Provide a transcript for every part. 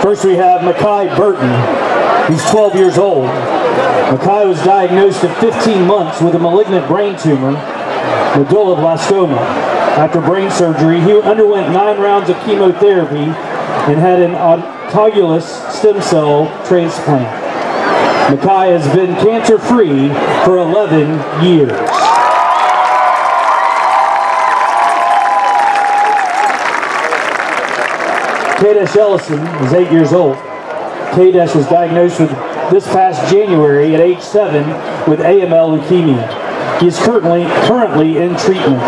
First we have Mackay Burton. He's 12 years old. Mackay was diagnosed at 15 months with a malignant brain tumor, medulloblastoma. After brain surgery, he underwent 9 rounds of chemotherapy and had an autologous stem cell transplant. Mackay has been cancer-free for 11 years. Kadesh Ellison is 8 years old. Kadesh was diagnosed with this past January at age 7 with AML leukemia. He is currently in treatment.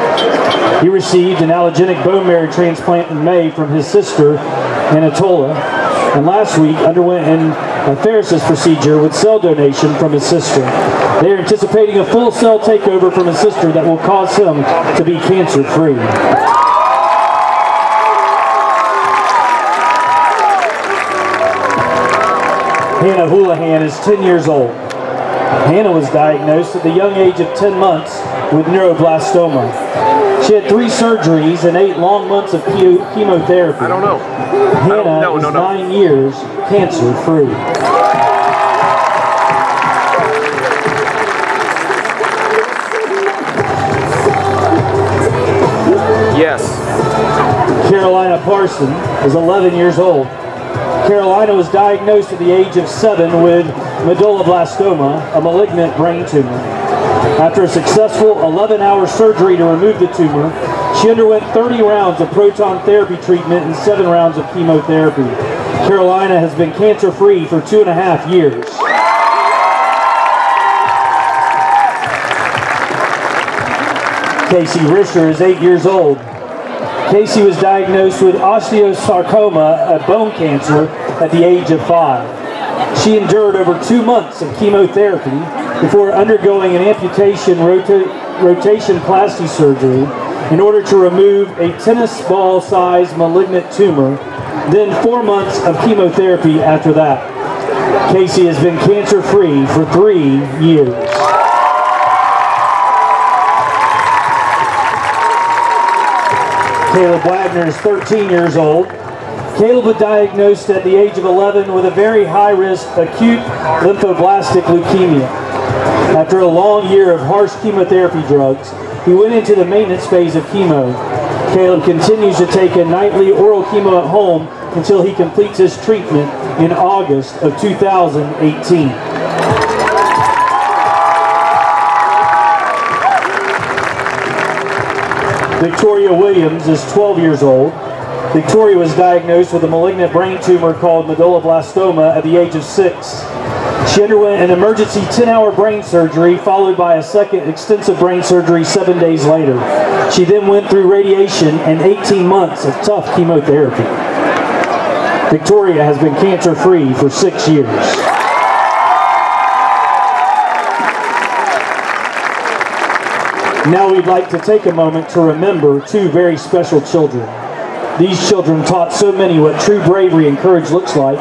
He received an allogeneic bone marrow transplant in May from his sister, Anatola, and last week underwent an apheresis procedure with cell donation from his sister. They are anticipating a full cell takeover from his sister that will cause him to be cancer-free. Hannah Houlihan is 10 years old. Hannah was diagnosed at the young age of 10 months with neuroblastoma. She had 3 surgeries and 8 long months of chemotherapy. I don't know. Hannah is 9 years cancer-free. Yes. Carolina Parson is 11 years old. Carolina was diagnosed at the age of 7 with medulloblastoma, a malignant brain tumor. After a successful 11-hour surgery to remove the tumor, she underwent 30 rounds of proton therapy treatment and 7 rounds of chemotherapy. Carolina has been cancer-free for 2.5 years. Casey Risher is 8 years old. Casey was diagnosed with osteosarcoma, a bone cancer, at the age of 5. She endured over 2 months of chemotherapy before undergoing an amputation rotation plasty surgery in order to remove a tennis ball sized malignant tumor, then 4 months of chemotherapy after that. Casey has been cancer-free for 3 years. Caleb Wagner is 13 years old. Caleb was diagnosed at the age of 11 with a very high-risk acute lymphoblastic leukemia. After a long year of harsh chemotherapy drugs, he went into the maintenance phase of chemo. Caleb continues to take a nightly oral chemo at home until he completes his treatment in August of 2018. Victoria Williams is 12 years old. Victoria was diagnosed with a malignant brain tumor called medulloblastoma at the age of 6. She underwent an emergency 10-hour brain surgery followed by a second extensive brain surgery 7 days later. She then went through radiation and 18 months of tough chemotherapy. Victoria has been cancer-free for 6 years. Now we'd like to take a moment to remember 2 very special children. These children taught so many what true bravery and courage looks like.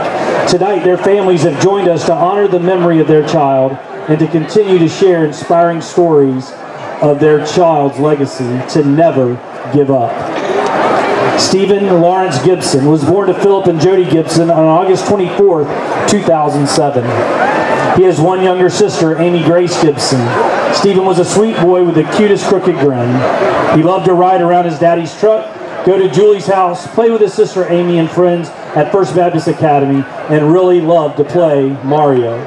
Tonight, their families have joined us to honor the memory of their child and to continue to share inspiring stories of their child's legacy to never give up. Stephen Lawrence Gibson was born to Philip and Jody Gibson on August 24, 2007. He has 1 younger sister, Amy Grace Gibson. Stephen was a sweet boy with the cutest crooked grin. He loved to ride around his daddy's truck, go to Julie's house, play with his sister Amy and friends at First Baptist Academy, and really loved to play Mario.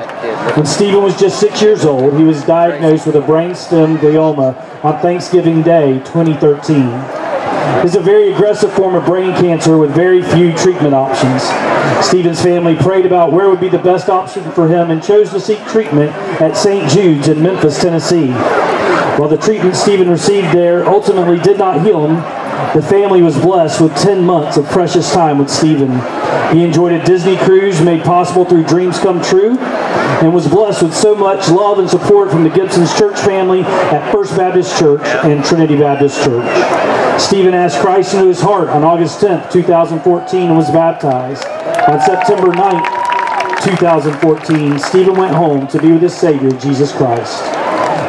When Stephen was just 6 years old, he was diagnosed with a brainstem glioma on Thanksgiving Day 2013. It's a very aggressive form of brain cancer with very few treatment options. Stephen's family prayed about where would be the best option for him and chose to seek treatment at St. Jude's in Memphis, Tennessee. While the treatment Stephen received there ultimately did not heal him, the family was blessed with 10 months of precious time with Stephen. He enjoyed a Disney cruise made possible through Dreams Come True and was blessed with so much love and support from the Gibson's church family at First Baptist Church and Trinity Baptist Church. Stephen asked Christ into his heart on August 10th, 2014 and was baptized. On September 9th, 2014, Stephen went home to be with his Savior, Jesus Christ.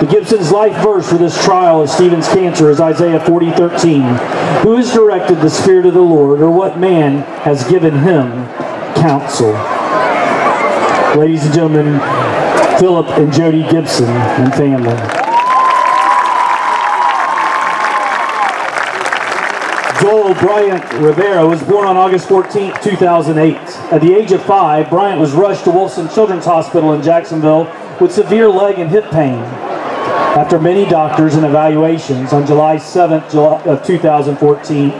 The Gibson's life verse for this trial of Stephen's cancer is Isaiah 40:13. Who has directed the Spirit of the Lord, or what man has given him counsel. Ladies and gentlemen, Philip and Jody Gibson and family. Joel Bryant Rivera was born on August 14, 2008. At the age of 5, Bryant was rushed to Wolfson Children's Hospital in Jacksonville with severe leg and hip pain. After many doctors and evaluations, on July 7, 2014,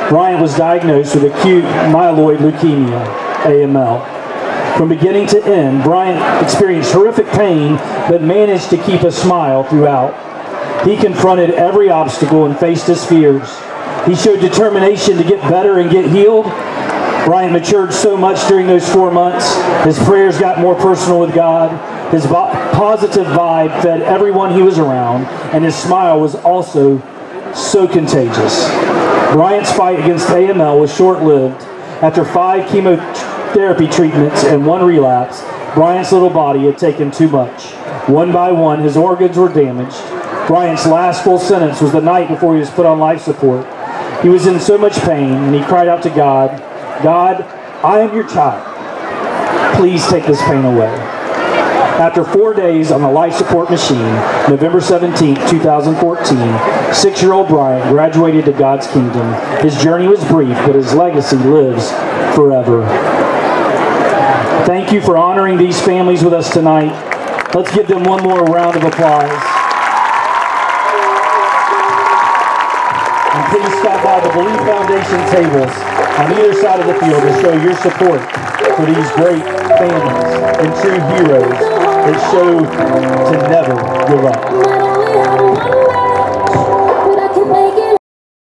Bryant was diagnosed with acute myeloid leukemia, AML. From beginning to end, Bryant experienced horrific pain, but managed to keep a smile throughout. He confronted every obstacle and faced his fears. He showed determination to get better and get healed. Bryant matured so much during those 4 months. His prayers got more personal with God. His positive vibe fed everyone he was around, and his smile was also so contagious. Bryant's fight against AML was short-lived. After 5 chemotherapy treatments and 1 relapse, Bryant's little body had taken too much. One by one, his organs were damaged. Bryant's last full sentence was the night before he was put on life support. He was in so much pain, and he cried out to God, "God, I am your child. Please take this pain away." After 4 days on the life support machine, November 17, 2014, 6-year-old Bryant graduated to God's kingdom. His journey was brief, but his legacy lives forever. Thank you for honoring these families with us tonight. Let's give them one more round of applause. And please stop by the Believe Foundation tables on either side of the field to show your support for these great families and true heroes that show to never give up.